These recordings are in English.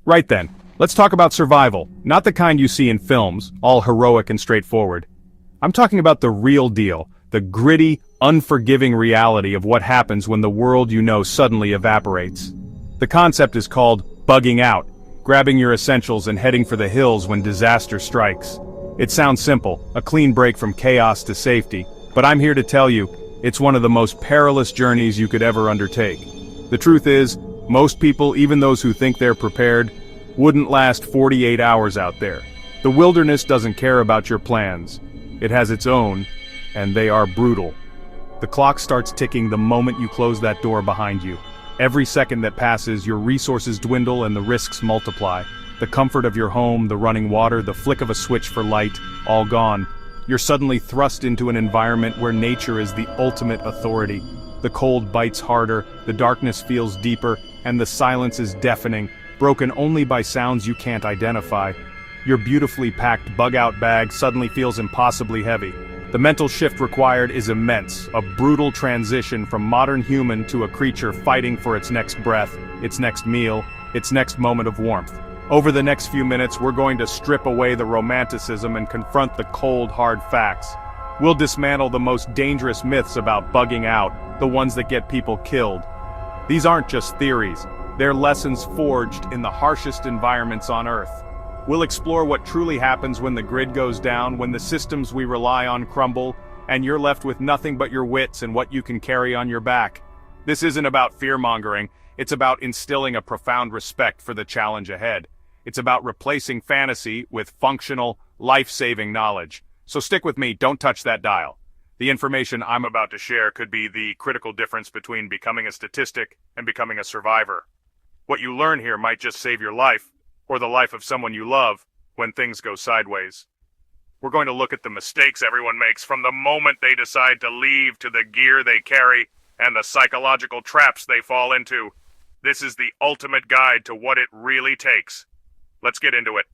Right then, let's talk about survival, not the kind you see in films, all heroic and straightforward. I'm talking about the real deal, the gritty, unforgiving reality of what happens when the world you know suddenly evaporates. The concept is called bugging out, grabbing your essentials and heading for the hills when disaster strikes. It sounds simple, a clean break from chaos to safety, but I'm here to tell you, it's one of the most perilous journeys you could ever undertake. The truth is, most people, even those who think they're prepared, wouldn't last 48 hours out there. The wilderness doesn't care about your plans. It has its own, and they are brutal. The clock starts ticking the moment you close that door behind you. Every second that passes, your resources dwindle and the risks multiply. The comfort of your home, the running water, the flick of a switch for light, all gone. You're suddenly thrust into an environment where nature is the ultimate authority. The cold bites harder, the darkness feels deeper, and the silence is deafening, broken only by sounds you can't identify. Your beautifully packed bug-out bag suddenly feels impossibly heavy. The mental shift required is immense, a brutal transition from modern human to a creature fighting for its next breath, its next meal, its next moment of warmth. Over the next few minutes, we're going to strip away the romanticism and confront the cold, hard facts. We'll dismantle the most dangerous myths about bugging out, the ones that get people killed. These aren't just theories, they're lessons forged in the harshest environments on Earth. We'll explore what truly happens when the grid goes down, when the systems we rely on crumble, and you're left with nothing but your wits and what you can carry on your back. This isn't about fear-mongering, it's about instilling a profound respect for the challenge ahead. It's about replacing fantasy with functional, life-saving knowledge. So stick with me, don't touch that dial. The information I'm about to share could be the critical difference between becoming a statistic and becoming a survivor. What you learn here might just save your life, or the life of someone you love, when things go sideways. We're going to look at the mistakes everyone makes from the moment they decide to leave to the gear they carry and the psychological traps they fall into. This is the ultimate guide to what it really takes. Let's get into it.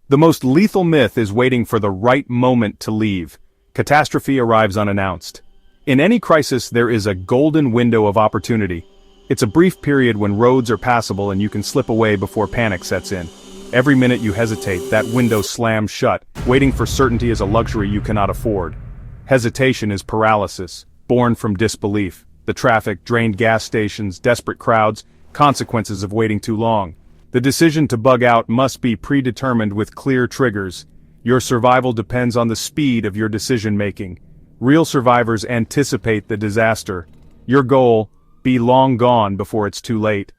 The most lethal myth is waiting for the right moment to leave. Catastrophe arrives unannounced. In any crisis, there is a golden window of opportunity. It's a brief period when roads are passable and you can slip away before panic sets in. Every minute you hesitate, that window slams shut. Waiting for certainty is a luxury you cannot afford. Hesitation is paralysis, born from disbelief. The traffic, drained gas stations, desperate crowds, consequences of waiting too long. The decision to bug out must be predetermined with clear triggers. Your survival depends on the speed of your decision-making. Real survivors anticipate the disaster. Your goal: be long gone before it's too late.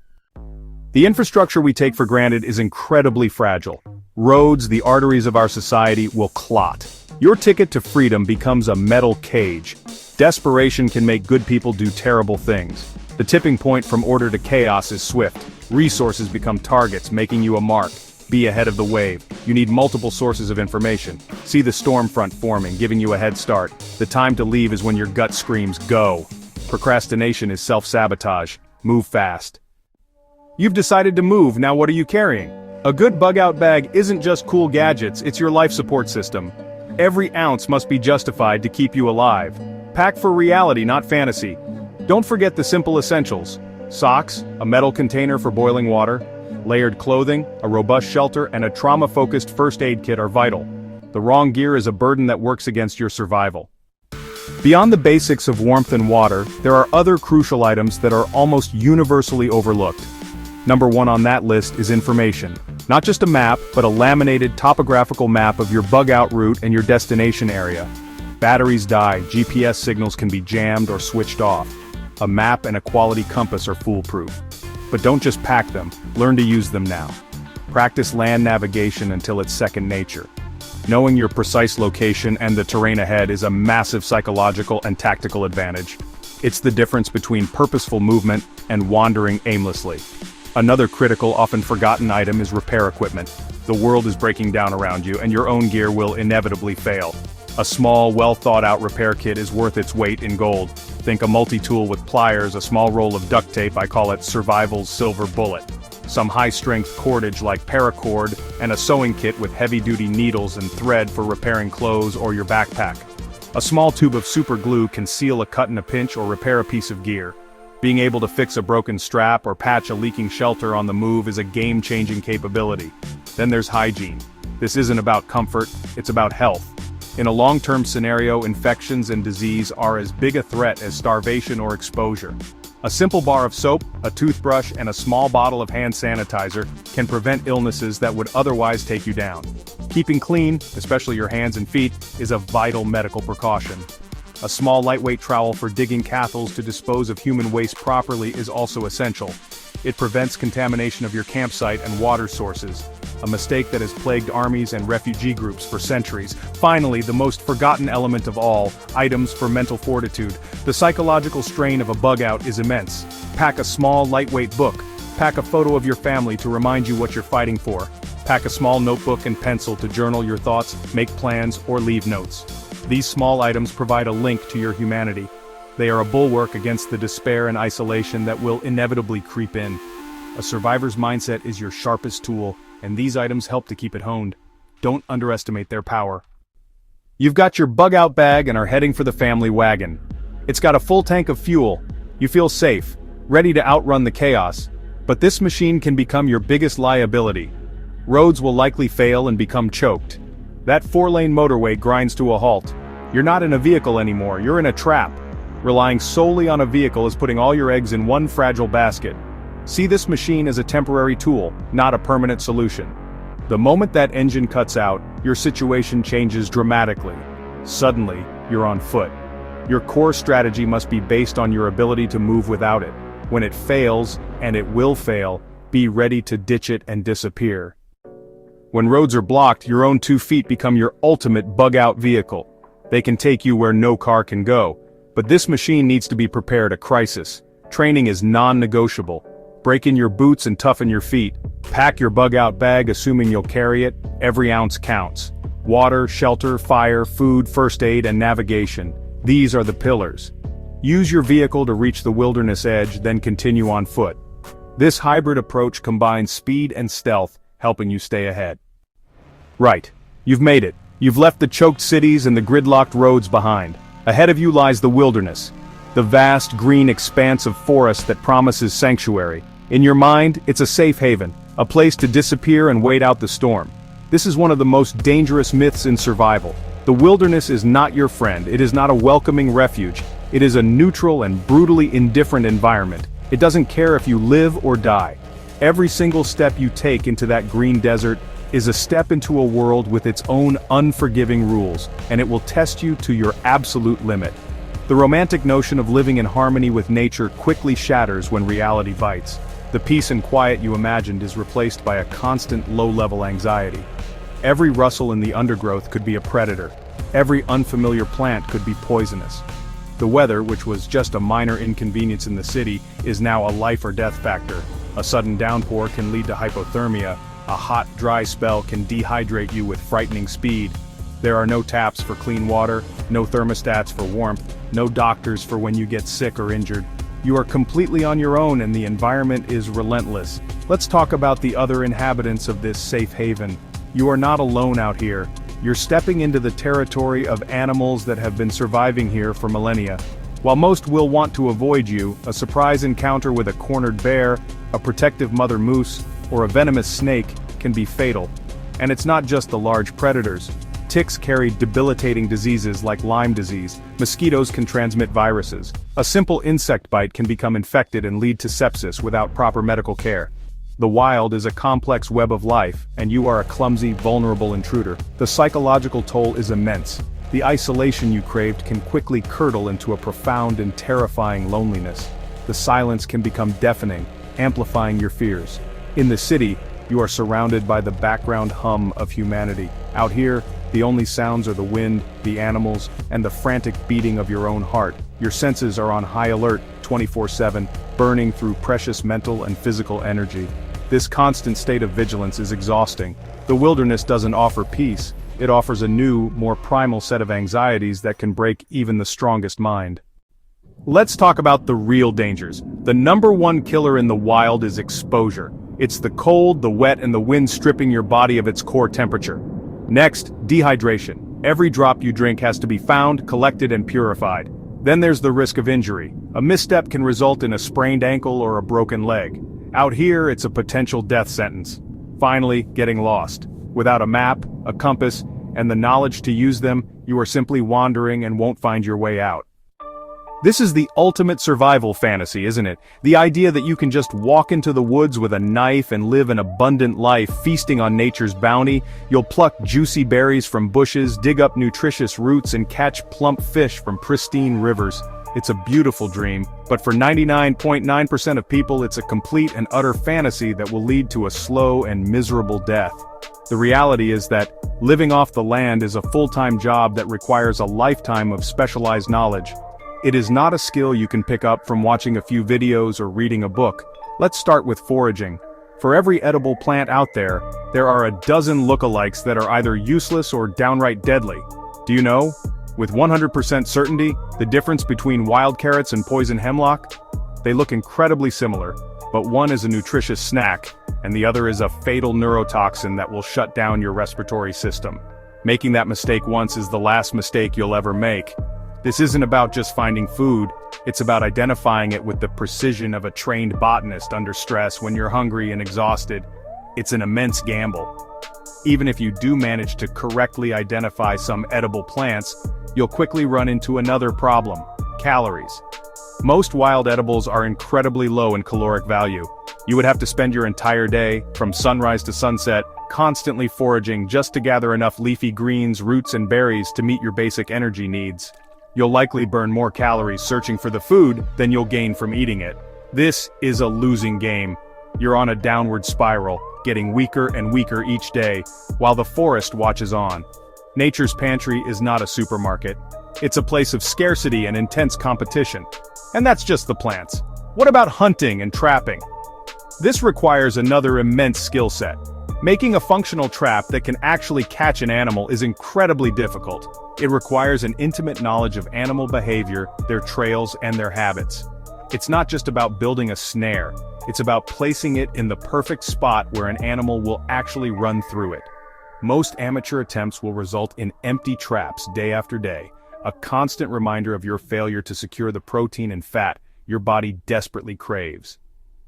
The infrastructure we take for granted is incredibly fragile. Roads, the arteries of our society, will clot. Your ticket to freedom becomes a metal cage. Desperation can make good people do terrible things. The tipping point from order to chaos is swift. Resources become targets, making you a mark. Be ahead of the wave. You need multiple sources of information. See the storm front forming, giving you a head start. The time to leave is when your gut screams, go. Procrastination is self-sabotage. Move fast. You've decided to move, now what are you carrying? A good bug-out bag isn't just cool gadgets, it's your life support system. Every ounce must be justified to keep you alive. Pack for reality, not fantasy. Don't forget the simple essentials. Socks, a metal container for boiling water, layered clothing, a robust shelter, and a trauma-focused first aid kit are vital. The wrong gear is a burden that works against your survival. Beyond the basics of warmth and water, there are other crucial items that are almost universally overlooked. Number one on that list is information. Not just a map, but a laminated topographical map of your bug-out route and your destination area. Batteries die, GPS signals can be jammed or switched off. A map and a quality compass are foolproof. But don't just pack them, learn to use them now. Practice land navigation until it's second nature. Knowing your precise location and the terrain ahead is a massive psychological and tactical advantage. It's the difference between purposeful movement and wandering aimlessly. Another critical, often forgotten item is repair equipment. The world is breaking down around you, and your own gear will inevitably fail. A small, well-thought-out repair kit is worth its weight in gold. Think a multi-tool with pliers, a small roll of duct tape, I call it survival's silver bullet. Some high-strength cordage like paracord, and a sewing kit with heavy-duty needles and thread for repairing clothes or your backpack. A small tube of super glue can seal a cut in a pinch or repair a piece of gear. Being able to fix a broken strap or patch a leaking shelter on the move is a game-changing capability. Then there's hygiene. This isn't about comfort, it's about health. In a long-term scenario, infections and disease are as big a threat as starvation or exposure. A simple bar of soap, a toothbrush, and a small bottle of hand sanitizer can prevent illnesses that would otherwise take you down. Keeping clean, especially your hands and feet, is a vital medical precaution. A small lightweight trowel for digging cathols to dispose of human waste properly is also essential. It prevents contamination of your campsite and water sources, a mistake that has plagued armies and refugee groups for centuries. Finally, the most forgotten element of all, items for mental fortitude. The psychological strain of a bug-out is immense. Pack a small, lightweight book. Pack a photo of your family to remind you what you're fighting for. Pack a small notebook and pencil to journal your thoughts, make plans, or leave notes. These small items provide a link to your humanity. They are a bulwark against the despair and isolation that will inevitably creep in. A survivor's mindset is your sharpest tool, and these items help to keep it honed. Don't underestimate their power. You've got your bug-out bag and are heading for the family wagon. It's got a full tank of fuel. You feel safe, ready to outrun the chaos. But this machine can become your biggest liability. Roads will likely fail and become choked. That 4-lane motorway grinds to a halt. You're not in a vehicle anymore, you're in a trap. Relying solely on a vehicle is putting all your eggs in one fragile basket. See this machine as a temporary tool, not a permanent solution. The moment that engine cuts out, your situation changes dramatically. Suddenly, you're on foot. Your core strategy must be based on your ability to move without it. When it fails, and it will fail, be ready to ditch it and disappear. When roads are blocked, your own 2 feet become your ultimate bug-out vehicle. They can take you where no car can go. But this machine needs to be prepared a crisis. Training is non-negotiable. Break in your boots and toughen your feet. Pack your bug-out bag assuming you'll carry it. Every ounce counts. Water, shelter, fire, food, first aid, and navigation. These are the pillars. Use your vehicle to reach the wilderness edge, then continue on foot. This hybrid approach combines speed and stealth, helping you stay ahead. Right. You've made it. You've left the choked cities and the gridlocked roads behind. Ahead of you lies the wilderness. The vast green expanse of forest that promises sanctuary. In your mind, it's a safe haven, a place to disappear and wait out the storm. This is one of the most dangerous myths in survival. The wilderness is not your friend, it is not a welcoming refuge. It is a neutral and brutally indifferent environment. It doesn't care if you live or die. Every single step you take into that green desert is a step into a world with its own unforgiving rules, and it will test you to your absolute limit. The romantic notion of living in harmony with nature quickly shatters when reality bites. The peace and quiet you imagined is replaced by a constant low-level anxiety. Every rustle in the undergrowth could be a predator. Every unfamiliar plant could be poisonous. The weather, which was just a minor inconvenience in the city, is now a life or death factor. A sudden downpour can lead to hypothermia. A hot, dry spell can dehydrate you with frightening speed. There are no taps for clean water, no thermostats for warmth, no doctors for when you get sick or injured. You are completely on your own and the environment is relentless. Let's talk about the other inhabitants of this safe haven. You are not alone out here. You're stepping into the territory of animals that have been surviving here for millennia. While most will want to avoid you, a surprise encounter with a cornered bear, a protective mother moose, or a venomous snake can be fatal. And it's not just the large predators. Ticks carry debilitating diseases like Lyme disease. Mosquitoes can transmit viruses. A simple insect bite can become infected and lead to sepsis without proper medical care. The wild is a complex web of life, and you are a clumsy, vulnerable intruder. The psychological toll is immense. The isolation you craved can quickly curdle into a profound and terrifying loneliness. The silence can become deafening, amplifying your fears. In the city, you are surrounded by the background hum of humanity. Out here, the only sounds are the wind, the animals, and the frantic beating of your own heart. Your senses are on high alert, 24/7, burning through precious mental and physical energy. This constant state of vigilance is exhausting. The wilderness doesn't offer peace. It offers a new, more primal set of anxieties that can break even the strongest mind. Let's talk about the real dangers. The number one killer in the wild is exposure. It's the cold, the wet, and the wind stripping your body of its core temperature. Next, dehydration. Every drop you drink has to be found, collected, and purified. Then there's the risk of injury. A misstep can result in a sprained ankle or a broken leg. Out here, it's a potential death sentence. Finally, getting lost. Without a map, a compass, and the knowledge to use them, you are simply wandering and won't find your way out. This is the ultimate survival fantasy, isn't it? The idea that you can just walk into the woods with a knife and live an abundant life, feasting on nature's bounty. You'll pluck juicy berries from bushes, dig up nutritious roots, and catch plump fish from pristine rivers. It's a beautiful dream, but for 99.9% of people, it's a complete and utter fantasy that will lead to a slow and miserable death. The reality is that living off the land is a full-time job that requires a lifetime of specialized knowledge. It is not a skill you can pick up from watching a few videos or reading a book. Let's start with foraging. For every edible plant out there, there are a dozen lookalikes that are either useless or downright deadly. Do you know, with 100% certainty, the difference between wild carrots and poison hemlock? They look incredibly similar, but one is a nutritious snack, and the other is a fatal neurotoxin that will shut down your respiratory system. Making that mistake once is the last mistake you'll ever make. This isn't about just finding food, it's about identifying it with the precision of a trained botanist under stress when you're hungry and exhausted. It's an immense gamble. Even if you do manage to correctly identify some edible plants, you'll quickly run into another problem: calories. Most wild edibles are incredibly low in caloric value. You would have to spend your entire day, from sunrise to sunset, constantly foraging just to gather enough leafy greens, roots, and berries to meet your basic energy needs. You'll likely burn more calories searching for the food than you'll gain from eating it. This is a losing game. You're on a downward spiral, getting weaker and weaker each day, while the forest watches on. Nature's pantry is not a supermarket. It's a place of scarcity and intense competition. And that's just the plants. What about hunting and trapping? This requires another immense skill set. Making a functional trap that can actually catch an animal is incredibly difficult. It requires an intimate knowledge of animal behavior, their trails, and their habits. It's not just about building a snare, it's about placing it in the perfect spot where an animal will actually run through it. Most amateur attempts will result in empty traps day after day, a constant reminder of your failure to secure the protein and fat your body desperately craves.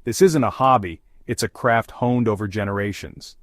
This isn't a hobby, it's a craft honed over generations.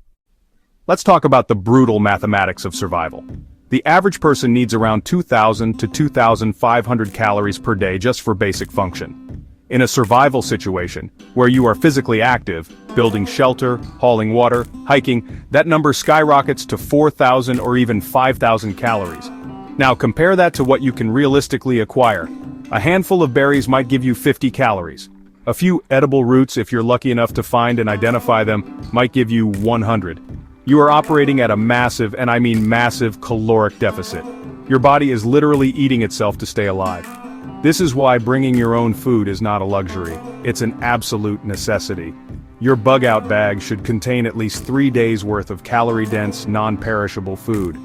Let's talk about the brutal mathematics of survival. The average person needs around 2,000 to 2,500 calories per day just for basic function. In a survival situation, where you are physically active, building shelter, hauling water, hiking, that number skyrockets to 4,000 or even 5,000 calories. Now compare that to what you can realistically acquire. A handful of berries might give you 50 calories. A few edible roots, if you're lucky enough to find and identify them, might give you 100. You are operating at a massive, and I mean massive, caloric deficit. Your body is literally eating itself to stay alive. This is why bringing your own food is not a luxury, it's an absolute necessity. Your bug-out bag should contain at least 3 days' worth of calorie-dense, non-perishable food.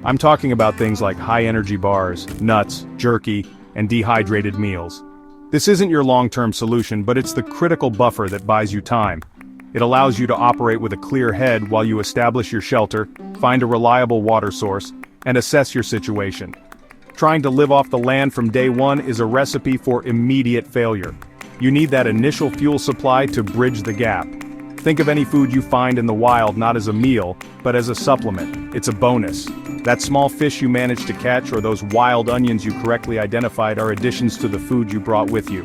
I'm talking about things like high-energy bars, nuts, jerky, and dehydrated meals. This isn't your long-term solution, but it's the critical buffer that buys you time. It allows you to operate with a clear head while you establish your shelter, find a reliable water source, and assess your situation. Trying to live off the land from day one is a recipe for immediate failure. You need that initial fuel supply to bridge the gap. Think of any food you find in the wild not as a meal, but as a supplement. It's a bonus. That small fish you managed to catch or those wild onions you correctly identified are additions to the food you brought with you.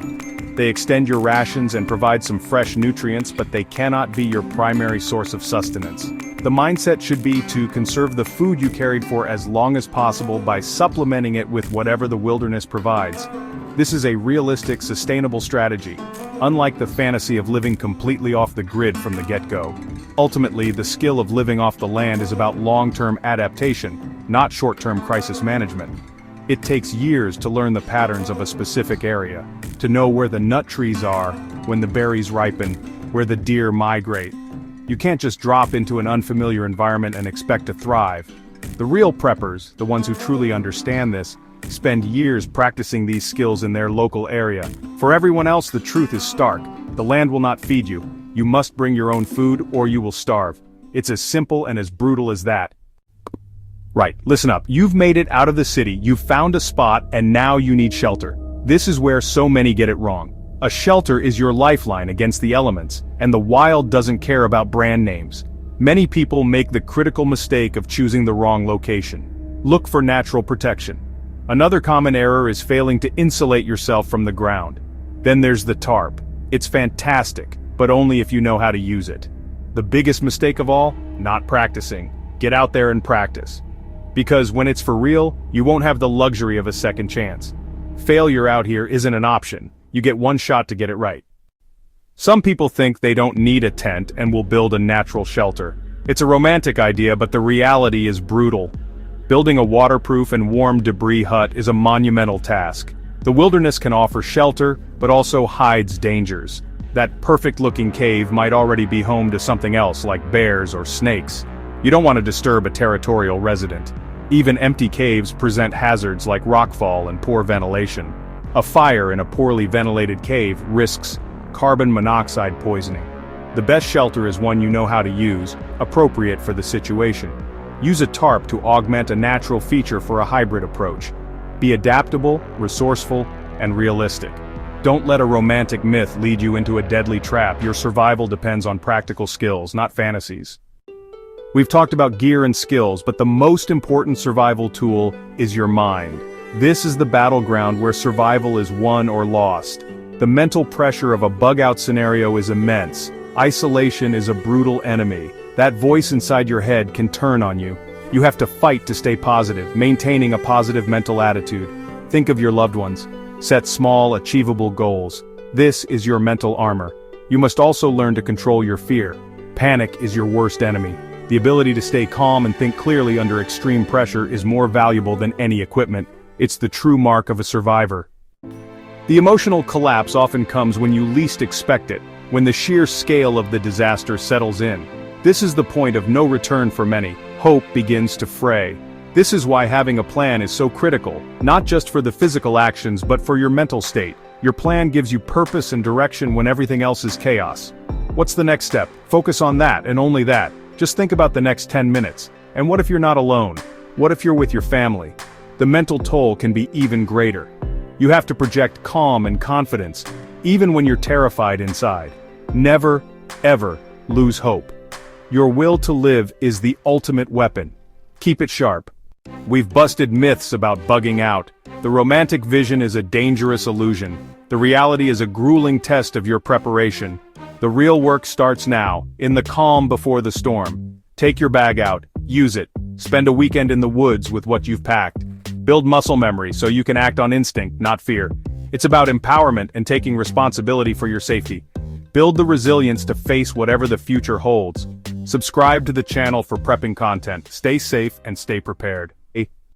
They extend your rations and provide some fresh nutrients, but they cannot be your primary source of sustenance. The mindset should be to conserve the food you carried for as long as possible by supplementing it with whatever the wilderness provides. This is a realistic, sustainable strategy, unlike the fantasy of living completely off the grid from the get-go. Ultimately, the skill of living off the land is about long-term adaptation, not short-term crisis management. It takes years to learn the patterns of a specific area, to know where the nut trees are, when the berries ripen, where the deer migrate. You can't just drop into an unfamiliar environment and expect to thrive. The real preppers, the ones who truly understand this, spend years practicing these skills in their local area. For everyone else, the truth is stark. The land will not feed you. You must bring your own food or you will starve. It's as simple and as brutal as that. Right, listen up. You've made it out of the city, you've found a spot, and now you need shelter. This is where so many get it wrong. A shelter is your lifeline against the elements, and the wild doesn't care about brand names. Many people make the critical mistake of choosing the wrong location. Look for natural protection. Another common error is failing to insulate yourself from the ground. Then there's the tarp. It's fantastic, but only if you know how to use it. The biggest mistake of all? Not practicing. Get out there and practice. Because when it's for real, you won't have the luxury of a second chance. Failure out here isn't an option. You get one shot to get it right. Some people think they don't need a tent and will build a natural shelter. It's a romantic idea, but the reality is brutal. Building a waterproof and warm debris hut is a monumental task. The wilderness can offer shelter, but also hides dangers. That perfect-looking cave might already be home to something else like bears or snakes. You don't want to disturb a territorial resident. Even empty caves present hazards like rockfall and poor ventilation. A fire in a poorly ventilated cave risks carbon monoxide poisoning. The best shelter is one you know how to use, appropriate for the situation. Use a tarp to augment a natural feature for a hybrid approach. Be adaptable, resourceful, and realistic. Don't let a romantic myth lead you into a deadly trap. Your survival depends on practical skills, not fantasies. We've talked about gear and skills, but the most important survival tool is your mind. This is the battleground where survival is won or lost. The mental pressure of a bug-out scenario is immense. Isolation is a brutal enemy. That voice inside your head can turn on you. You have to fight to stay positive, maintaining a positive mental attitude. Think of your loved ones. Set small, achievable goals. This is your mental armor. You must also learn to control your fear. Panic is your worst enemy. The ability to stay calm and think clearly under extreme pressure is more valuable than any equipment. It's the true mark of a survivor. The emotional collapse often comes when you least expect it, when the sheer scale of the disaster settles in. This is the point of no return for many. Hope begins to fray. This is why having a plan is so critical, not just for the physical actions but for your mental state. Your plan gives you purpose and direction when everything else is chaos. What's the next step? Focus on that and only that. Just think about the next 10 minutes. And what if you're not alone? What if you're with your family? The mental toll can be even greater. You have to project calm and confidence, even when you're terrified inside. Never, ever lose hope. Your will to live is the ultimate weapon. Keep it sharp. We've busted myths about bugging out. The romantic vision is a dangerous illusion. The reality is a grueling test of your preparation. The real work starts now, in the calm before the storm. Take your bag out, use it, spend a weekend in the woods with what you've packed. Build muscle memory so you can act on instinct, not fear. It's about empowerment and taking responsibility for your safety. Build the resilience to face whatever the future holds. Subscribe to the channel for prepping content. Stay safe and stay prepared.